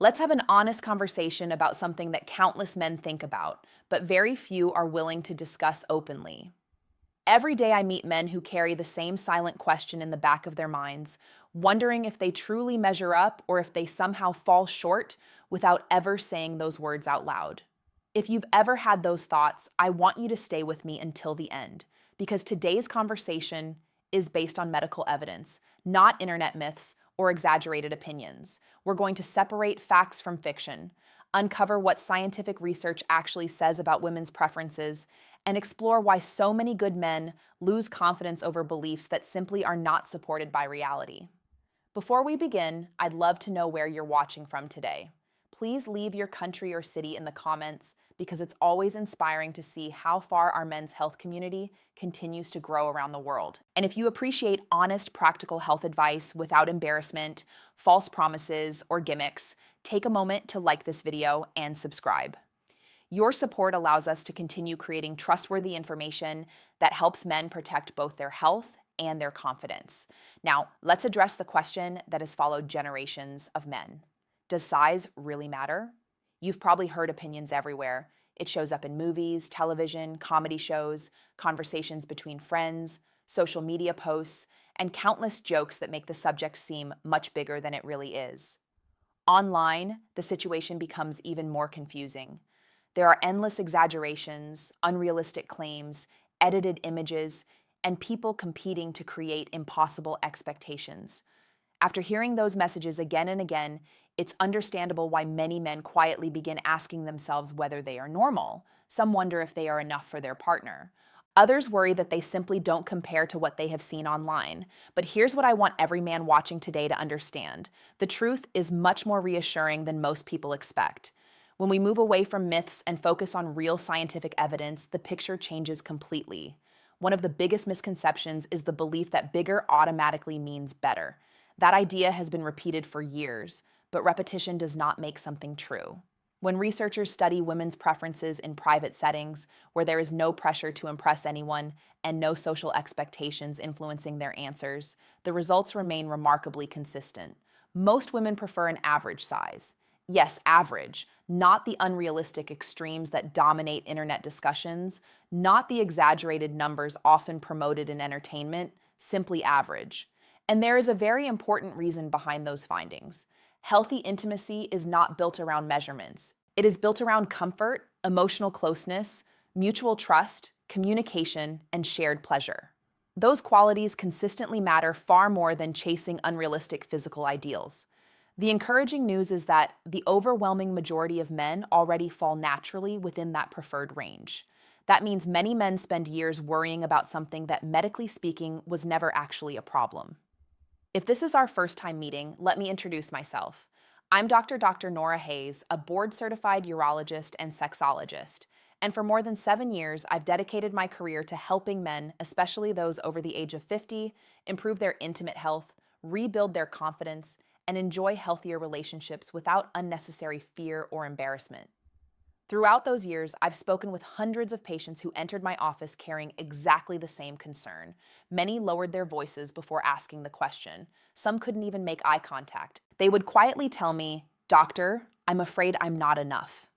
Let's have an honest conversation about something that countless men think about, but very few are willing to discuss openly. Every day I meet men who carry the same silent question in the back of their minds, wondering if they truly measure up or if they somehow fall short without ever saying those words out loud. If you've ever had those thoughts, I want you to stay with me until the end, because today's conversation is based on medical evidence, not internet myths or exaggerated opinions. We're going to separate facts from fiction, uncover what scientific research actually says about women's preferences, and explore why so many good men lose confidence over beliefs that simply are not supported by reality. Before we begin, I'd love to know where you're watching from today. Please leave your country or city in the comments because it's always inspiring to see how far our men's health community continues to grow around the world. And if you appreciate honest, practical health advice without embarrassment, false promises, or gimmicks, take a moment to like this video and subscribe. Your support allows us to continue creating trustworthy information that helps men protect both their health and their confidence. Now, let's address the question that has followed generations of men. Does size really matter? You've probably heard opinions everywhere. It shows up in movies, television, comedy shows, conversations between friends, social media posts, and countless jokes that make the subject seem much bigger than it really is. Online, the situation becomes even more confusing. There are endless exaggerations, unrealistic claims, edited images, and people competing to create impossible expectations. After hearing those messages again and again, it's understandable why many men quietly begin asking themselves whether they are normal. Some wonder if they are enough for their partner. Others worry that they simply don't compare to what they have seen online. But here's what I want every man watching today to understand. The truth is much more reassuring than most people expect. When we move away from myths and focus on real scientific evidence, the picture changes completely. One of the biggest misconceptions is the belief that bigger automatically means better. That idea has been repeated for years, but repetition does not make something true. When researchers study women's preferences in private settings, where there is no pressure to impress anyone and no social expectations influencing their answers, the results remain remarkably consistent. Most women prefer an average size. Yes, average, not the unrealistic extremes that dominate internet discussions, not the exaggerated numbers often promoted in entertainment, simply average. And there is a very important reason behind those findings. Healthy intimacy is not built around measurements. It is built around comfort, emotional closeness, mutual trust, communication, and shared pleasure. Those qualities consistently matter far more than chasing unrealistic physical ideals. The encouraging news is that the overwhelming majority of men already fall naturally within that preferred range. That means many men spend years worrying about something that, medically speaking, was never actually a problem. If this is our first time meeting, let me introduce myself. I'm Dr. Nora Hayes, a board-certified urologist and sexologist. And for more than 7 years, I've dedicated my career to helping men, especially those over the age of 50, improve their intimate health, rebuild their confidence, and enjoy healthier relationships without unnecessary fear or embarrassment. Throughout those years, I've spoken with hundreds of patients who entered my office carrying exactly the same concern. Many lowered their voices before asking the question. Some couldn't even make eye contact. They would quietly tell me, "Doctor, I'm afraid I'm not enough."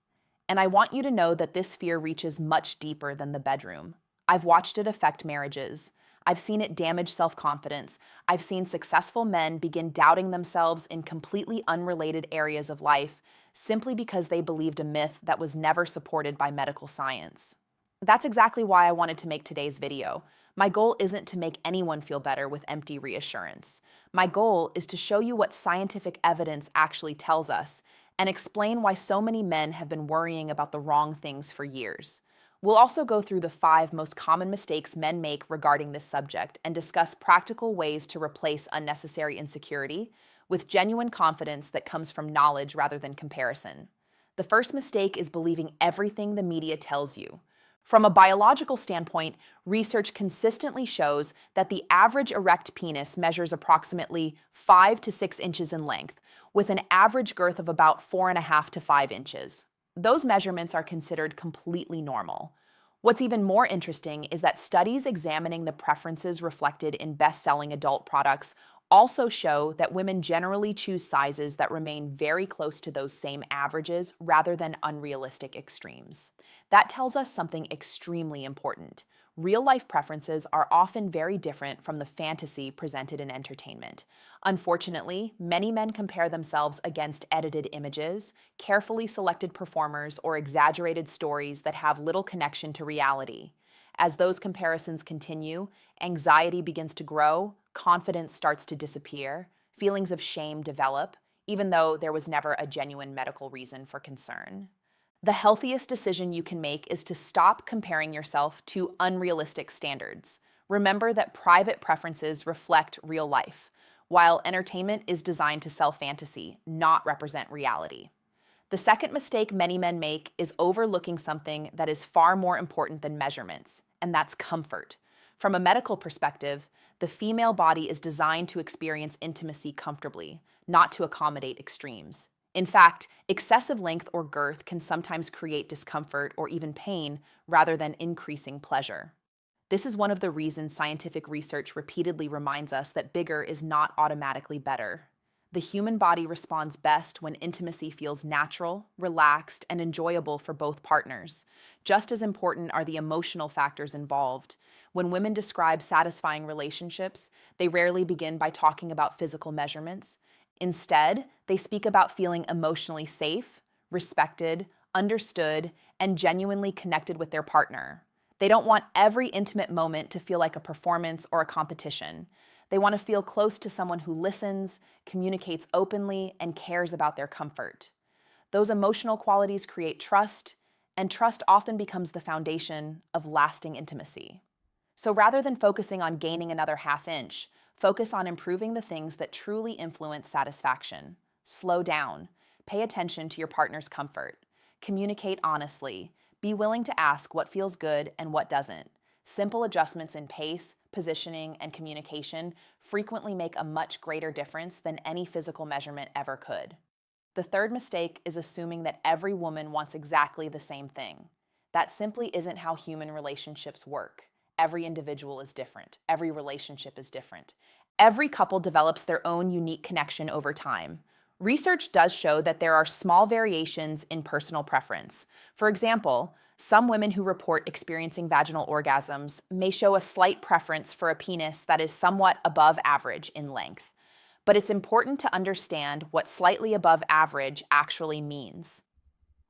And I want you to know that this fear reaches much deeper than the bedroom. I've watched it affect marriages. I've seen it damage self-confidence. I've seen successful men begin doubting themselves in completely unrelated areas of life simply because they believed a myth that was never supported by medical science. That's exactly why I wanted to make today's video. My goal isn't to make anyone feel better with empty reassurance. My goal is to show you what scientific evidence actually tells us and explain why so many men have been worrying about the wrong things for years. We'll also go through the 5 most common mistakes men make regarding this subject and discuss practical ways to replace unnecessary insecurity with genuine confidence that comes from knowledge rather than comparison. The first mistake is believing everything the media tells you. From a biological standpoint, research consistently shows that the average erect penis measures approximately 5 to 6 inches in length, with an average girth of about 4.5 to 5 inches. Those measurements are considered completely normal. What's even more interesting is that studies examining the preferences reflected in best-selling adult products also show that women generally choose sizes that remain very close to those same averages rather than unrealistic extremes. That tells us something extremely important. Real life preferences are often very different from the fantasy presented in entertainment. Unfortunately, many men compare themselves against edited images, carefully selected performers, or exaggerated stories that have little connection to reality. As those comparisons continue, anxiety begins to grow, confidence starts to disappear, feelings of shame develop, even though there was never a genuine medical reason for concern. The healthiest decision you can make is to stop comparing yourself to unrealistic standards. Remember that private preferences reflect real life, while entertainment is designed to sell fantasy, not represent reality. The second mistake many men make is overlooking something that is far more important than measurements, and that's comfort. From a medical perspective, the female body is designed to experience intimacy comfortably, not to accommodate extremes. In fact, excessive length or girth can sometimes create discomfort or even pain rather than increasing pleasure. This is one of the reasons scientific research repeatedly reminds us that bigger is not automatically better. The human body responds best when intimacy feels natural, relaxed, and enjoyable for both partners. Just as important are the emotional factors involved. When women describe satisfying relationships, they rarely begin by talking about physical measurements. Instead, they speak about feeling emotionally safe, respected, understood, and genuinely connected with their partner. They don't want every intimate moment to feel like a performance or a competition. They want to feel close to someone who listens, communicates openly, and cares about their comfort. Those emotional qualities create trust, and trust often becomes the foundation of lasting intimacy. So rather than focusing on gaining another half inch, focus on improving the things that truly influence satisfaction. Slow down. Pay attention to your partner's comfort. Communicate honestly. Be willing to ask what feels good and what doesn't. Simple adjustments in pace, positioning, and communication frequently make a much greater difference than any physical measurement ever could. The third mistake is assuming that every woman wants exactly the same thing. That simply isn't how human relationships work. Every individual is different. Every relationship is different. Every couple develops their own unique connection over time. Research does show that there are small variations in personal preference. For example, some women who report experiencing vaginal orgasms may show a slight preference for a penis that is somewhat above average in length. But it's important to understand what slightly above average actually means.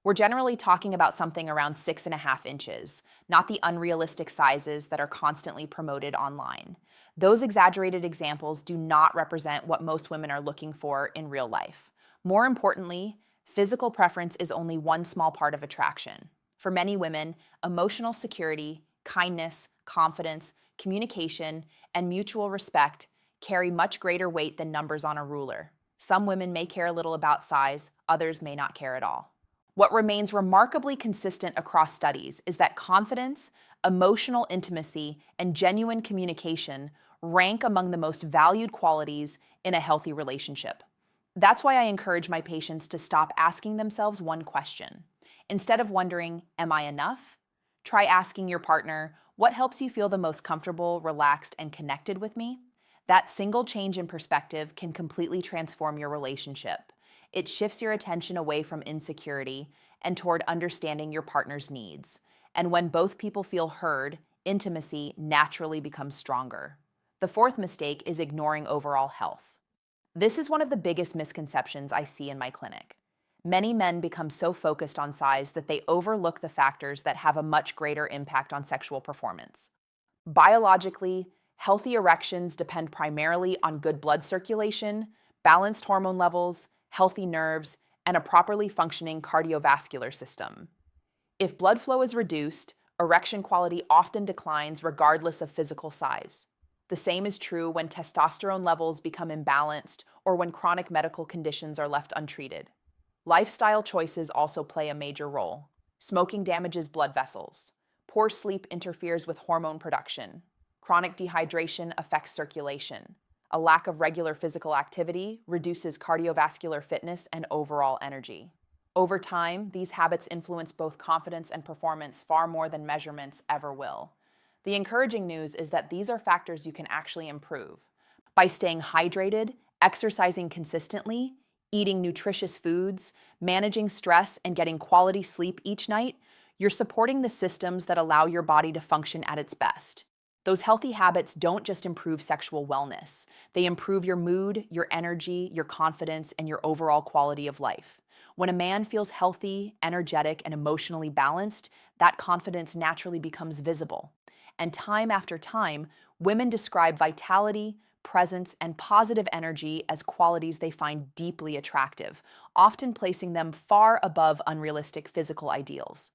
We're generally talking about something around 6.5 inches, not the unrealistic sizes that are constantly promoted online. Those exaggerated examples do not represent what most women are looking for in real life. More importantly, physical preference is only one small part of attraction. For many women, emotional security, kindness, confidence, communication, and mutual respect carry much greater weight than numbers on a ruler. Some women may care a little about size, others may not care at all. What remains remarkably consistent across studies is that confidence, emotional intimacy, and genuine communication rank among the most valued qualities in a healthy relationship. That's why I encourage my patients to stop asking themselves one question. Instead of wondering, am I enough? Try asking your partner, what helps you feel the most comfortable, relaxed, and connected with me? That single change in perspective can completely transform your relationship. It shifts your attention away from insecurity and toward understanding your partner's needs. And when both people feel heard, intimacy naturally becomes stronger. The fourth mistake is ignoring overall health. This is one of the biggest misconceptions I see in my clinic. Many men become so focused on size that they overlook the factors that have a much greater impact on sexual performance. Biologically, healthy erections depend primarily on good blood circulation, balanced hormone levels, healthy nerves, and a properly functioning cardiovascular system. If blood flow is reduced, erection quality often declines regardless of physical size. The same is true when testosterone levels become imbalanced or when chronic medical conditions are left untreated. Lifestyle choices also play a major role. Smoking damages blood vessels. Poor sleep interferes with hormone production. Chronic dehydration affects circulation. A lack of regular physical activity reduces cardiovascular fitness and overall energy. Over time, these habits influence both confidence and performance far more than measurements ever will. The encouraging news is that these are factors you can actually improve. By staying hydrated, exercising consistently, eating nutritious foods, managing stress, and getting quality sleep each night, you're supporting the systems that allow your body to function at its best. Those healthy habits don't just improve sexual wellness, they improve your mood, your energy, your confidence, and your overall quality of life. When a man feels healthy, energetic, and emotionally balanced, that confidence naturally becomes visible. And time after time, women describe vitality, presence, and positive energy as qualities they find deeply attractive, often placing them far above unrealistic physical ideals.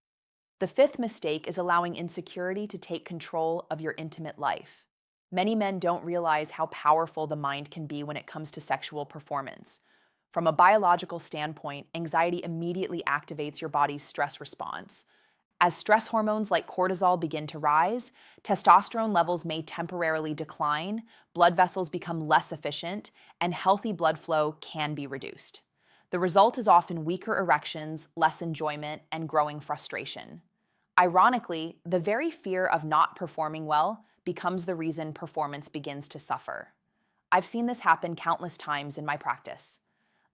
The fifth mistake is allowing insecurity to take control of your intimate life. Many men don't realize how powerful the mind can be when it comes to sexual performance. From a biological standpoint, anxiety immediately activates your body's stress response. As stress hormones like cortisol begin to rise, testosterone levels may temporarily decline, blood vessels become less efficient, and healthy blood flow can be reduced. The result is often weaker erections, less enjoyment, and growing frustration. Ironically, the very fear of not performing well becomes the reason performance begins to suffer. I've seen this happen countless times in my practice.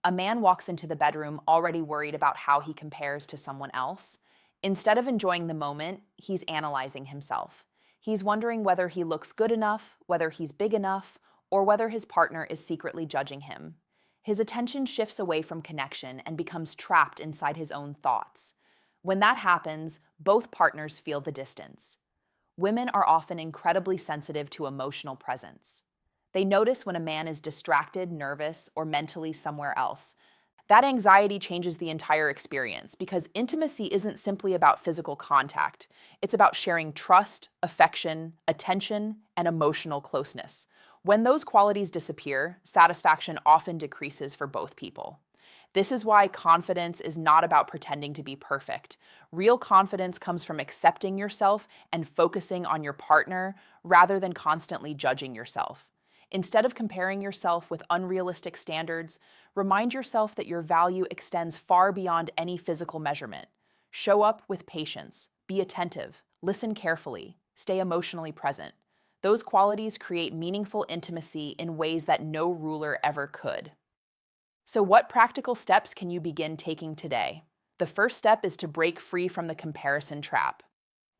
A man walks into the bedroom already worried about how he compares to someone else. Instead of enjoying the moment, he's analyzing himself. He's wondering whether he looks good enough, whether he's big enough, or whether his partner is secretly judging him. His attention shifts away from connection and becomes trapped inside his own thoughts. When that happens, both partners feel the distance. Women are often incredibly sensitive to emotional presence. They notice when a man is distracted, nervous, or mentally somewhere else. That anxiety changes the entire experience because intimacy isn't simply about physical contact. It's about sharing trust, affection, attention, and emotional closeness. When those qualities disappear, satisfaction often decreases for both people. This is why confidence is not about pretending to be perfect. Real confidence comes from accepting yourself and focusing on your partner rather than constantly judging yourself. Instead of comparing yourself with unrealistic standards, remind yourself that your value extends far beyond any physical measurement. Show up with patience, be attentive, listen carefully, stay emotionally present. Those qualities create meaningful intimacy in ways that no ruler ever could. So, what practical steps can you begin taking today? The first step is to break free from the comparison trap.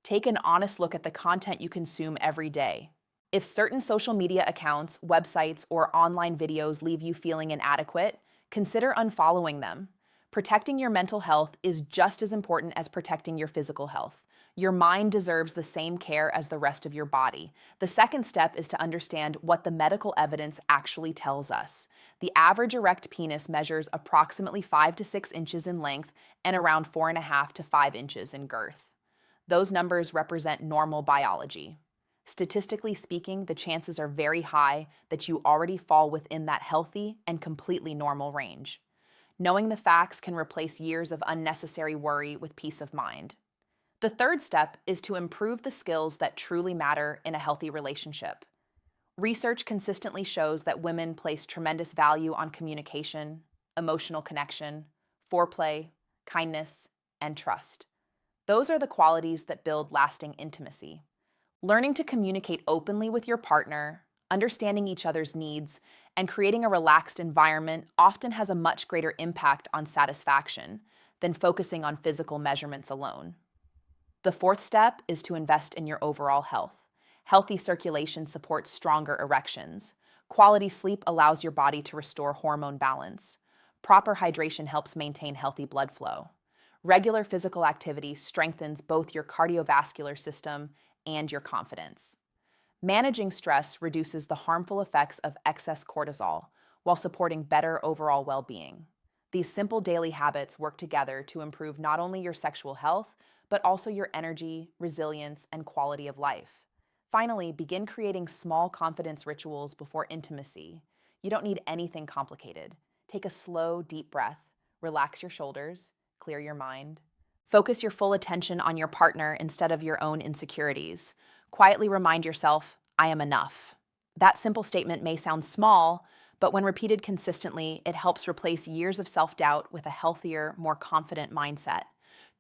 Take an honest look at the content you consume every day. If certain social media accounts, websites, or online videos leave you feeling inadequate, consider unfollowing them. Protecting your mental health is just as important as protecting your physical health. Your mind deserves the same care as the rest of your body. The second step is to understand what the medical evidence actually tells us. The average erect penis measures approximately 5 to 6 inches in length and around 4.5 to 5 inches in girth. Those numbers represent normal biology. Statistically speaking, the chances are very high that you already fall within that healthy and completely normal range. Knowing the facts can replace years of unnecessary worry with peace of mind. The third step is to improve the skills that truly matter in a healthy relationship. Research consistently shows that women place tremendous value on communication, emotional connection, foreplay, kindness, and trust. Those are the qualities that build lasting intimacy. Learning to communicate openly with your partner, understanding each other's needs, and creating a relaxed environment often has a much greater impact on satisfaction than focusing on physical measurements alone. The fourth step is to invest in your overall health. Healthy circulation supports stronger erections. Quality sleep allows your body to restore hormone balance. Proper hydration helps maintain healthy blood flow. Regular physical activity strengthens both your cardiovascular system and your confidence. Managing stress reduces the harmful effects of excess cortisol while supporting better overall well-being. These simple daily habits work together to improve not only your sexual health, but also your energy, resilience, and quality of life. Finally, begin creating small confidence rituals before intimacy. You don't need anything complicated. Take a slow, deep breath, relax your shoulders, clear your mind. Focus your full attention on your partner instead of your own insecurities. Quietly remind yourself, I am enough. That simple statement may sound small, but when repeated consistently, it helps replace years of self-doubt with a healthier, more confident mindset.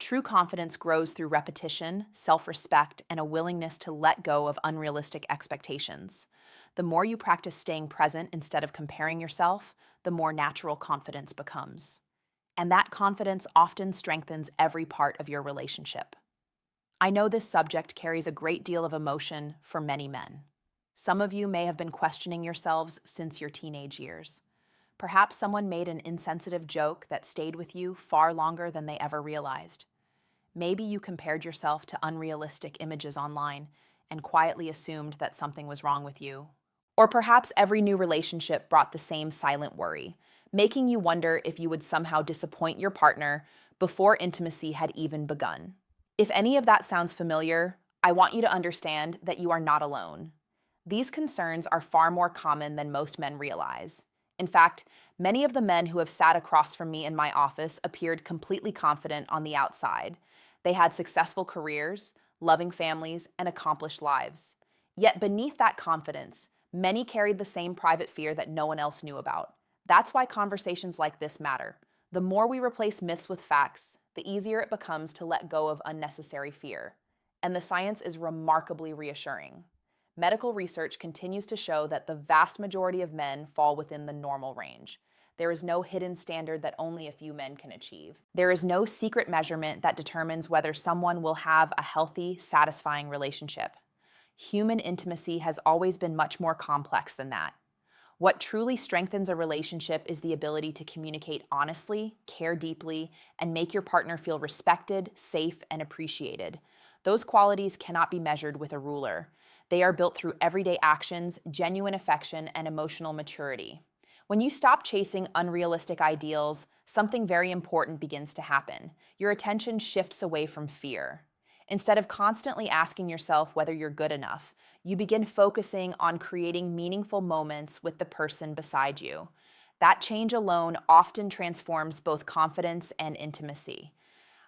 True confidence grows through repetition, self-respect, and a willingness to let go of unrealistic expectations. The more you practice staying present instead of comparing yourself, the more natural confidence becomes. And that confidence often strengthens every part of your relationship. I know this subject carries a great deal of emotion for many men. Some of you may have been questioning yourselves since your teenage years. Perhaps someone made an insensitive joke that stayed with you far longer than they ever realized. Maybe you compared yourself to unrealistic images online and quietly assumed that something was wrong with you. Or perhaps every new relationship brought the same silent worry, making you wonder if you would somehow disappoint your partner before intimacy had even begun. If any of that sounds familiar, I want you to understand that you are not alone. These concerns are far more common than most men realize. In fact, many of the men who have sat across from me in my office appeared completely confident on the outside. They had successful careers, loving families, and accomplished lives. Yet beneath that confidence, many carried the same private fear that no one else knew about. That's why conversations like this matter. The more we replace myths with facts, the easier it becomes to let go of unnecessary fear. And the science is remarkably reassuring. Medical research continues to show that the vast majority of men fall within the normal range. There is no hidden standard that only a few men can achieve. There is no secret measurement that determines whether someone will have a healthy, satisfying relationship. Human intimacy has always been much more complex than that. What truly strengthens a relationship is the ability to communicate honestly, care deeply, and make your partner feel respected, safe, and appreciated. Those qualities cannot be measured with a ruler. They are built through everyday actions, genuine affection, and emotional maturity. When you stop chasing unrealistic ideals, something very important begins to happen. Your attention shifts away from fear. Instead of constantly asking yourself whether you're good enough, you begin focusing on creating meaningful moments with the person beside you. That change alone often transforms both confidence and intimacy.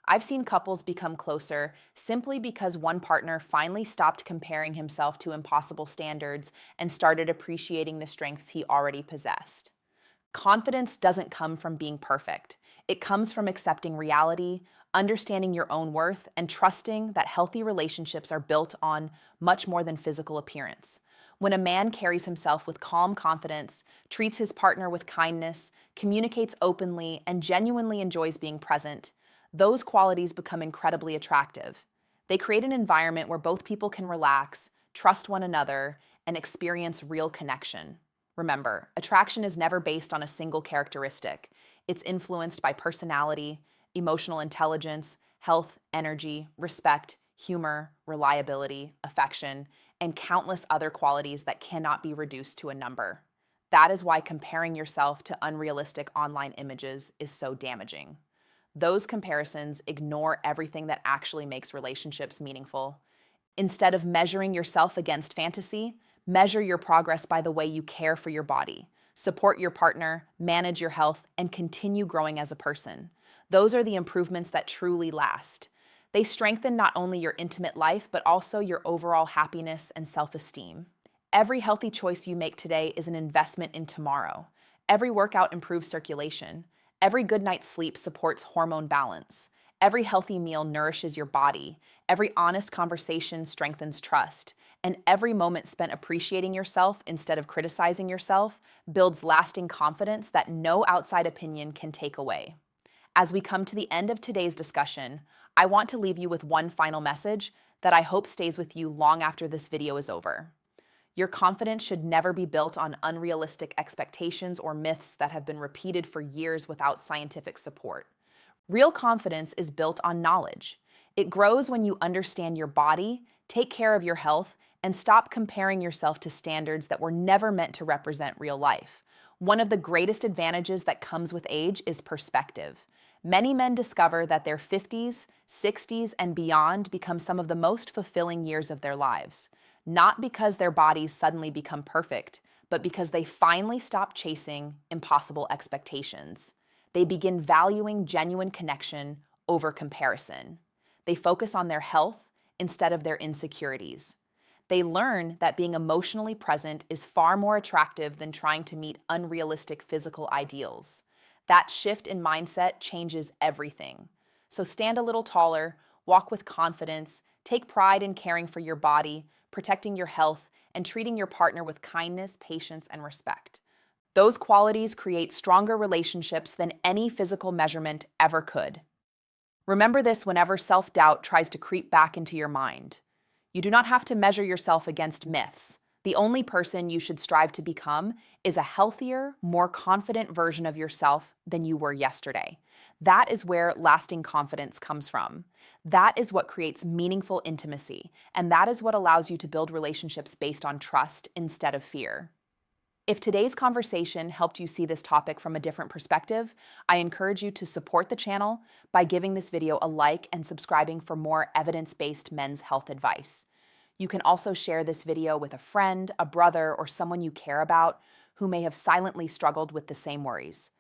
I've seen couples become closer simply because one partner finally stopped comparing himself to impossible standards and started appreciating the strengths he already possessed. Confidence doesn't come from being perfect. It comes from accepting reality, understanding your own worth, and trusting that healthy relationships are built on much more than physical appearance. When a man carries himself with calm confidence, treats his partner with kindness, communicates openly, and genuinely enjoys being present, those qualities become incredibly attractive. They create an environment where both people can relax, trust one another, and experience real connection. Remember, attraction is never based on a single characteristic. It's influenced by personality, emotional intelligence, health, energy, respect, humor, reliability, affection, and countless other qualities that cannot be reduced to a number. That is why comparing yourself to unrealistic online images is so damaging. Those comparisons ignore everything that actually makes relationships meaningful. Instead of measuring yourself against fantasy, measure your progress by the way you care for your body, support your partner, manage your health, and continue growing as a person. Those are the improvements that truly last. They strengthen not only your intimate life, but also your overall happiness and self-esteem. Every healthy choice you make today is an investment in tomorrow. Every workout improves circulation. Every good night's sleep supports hormone balance. Every healthy meal nourishes your body. Every honest conversation strengthens trust. And every moment spent appreciating yourself instead of criticizing yourself builds lasting confidence that no outside opinion can take away. As we come to the end of today's discussion, I want to leave you with one final message that I hope stays with you long after this video is over. Your confidence should never be built on unrealistic expectations or myths that have been repeated for years without scientific support. Real confidence is built on knowledge. It grows when you understand your body, take care of your health, and stop comparing yourself to standards that were never meant to represent real life. One of the greatest advantages that comes with age is perspective. Many men discover that their 50s, 60s, and beyond become some of the most fulfilling years of their lives. Not because their bodies suddenly become perfect, but because they finally stop chasing impossible expectations. They begin valuing genuine connection over comparison. They focus on their health instead of their insecurities. They learn that being emotionally present is far more attractive than trying to meet unrealistic physical ideals. That shift in mindset changes everything. So stand a little taller, walk with confidence, take pride in caring for your body, protecting your health, and treating your partner with kindness, patience, and respect. Those qualities create stronger relationships than any physical measurement ever could. Remember this whenever self-doubt tries to creep back into your mind. You do not have to measure yourself against myths. The only person you should strive to become is a healthier, more confident version of yourself than you were yesterday. That is where lasting confidence comes from. That is what creates meaningful intimacy, and that is what allows you to build relationships based on trust instead of fear. If today's conversation helped you see this topic from a different perspective, I encourage you to support the channel by giving this video a like and subscribing for more evidence-based men's health advice. You can also share this video with a friend, a brother, or someone you care about who may have silently struggled with the same worries.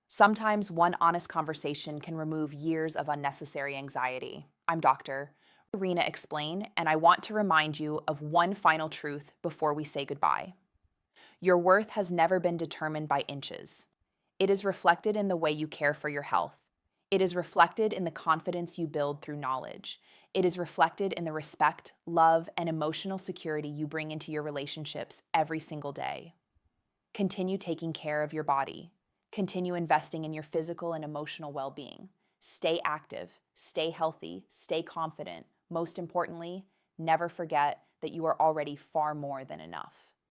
Sometimes one honest conversation can remove years of unnecessary anxiety. I'm Dr. Rena Explain, and I want to remind you of one final truth before we say goodbye. Your worth has never been determined by inches. It is reflected in the way you care for your health. It is reflected in the confidence you build through knowledge. It is reflected in the respect, love, and emotional security you bring into your relationships every single day. Continue taking care of your body. Continue investing in your physical and emotional well-being. Stay active, stay healthy, stay confident. Most importantly, never forget that you are already far more than enough.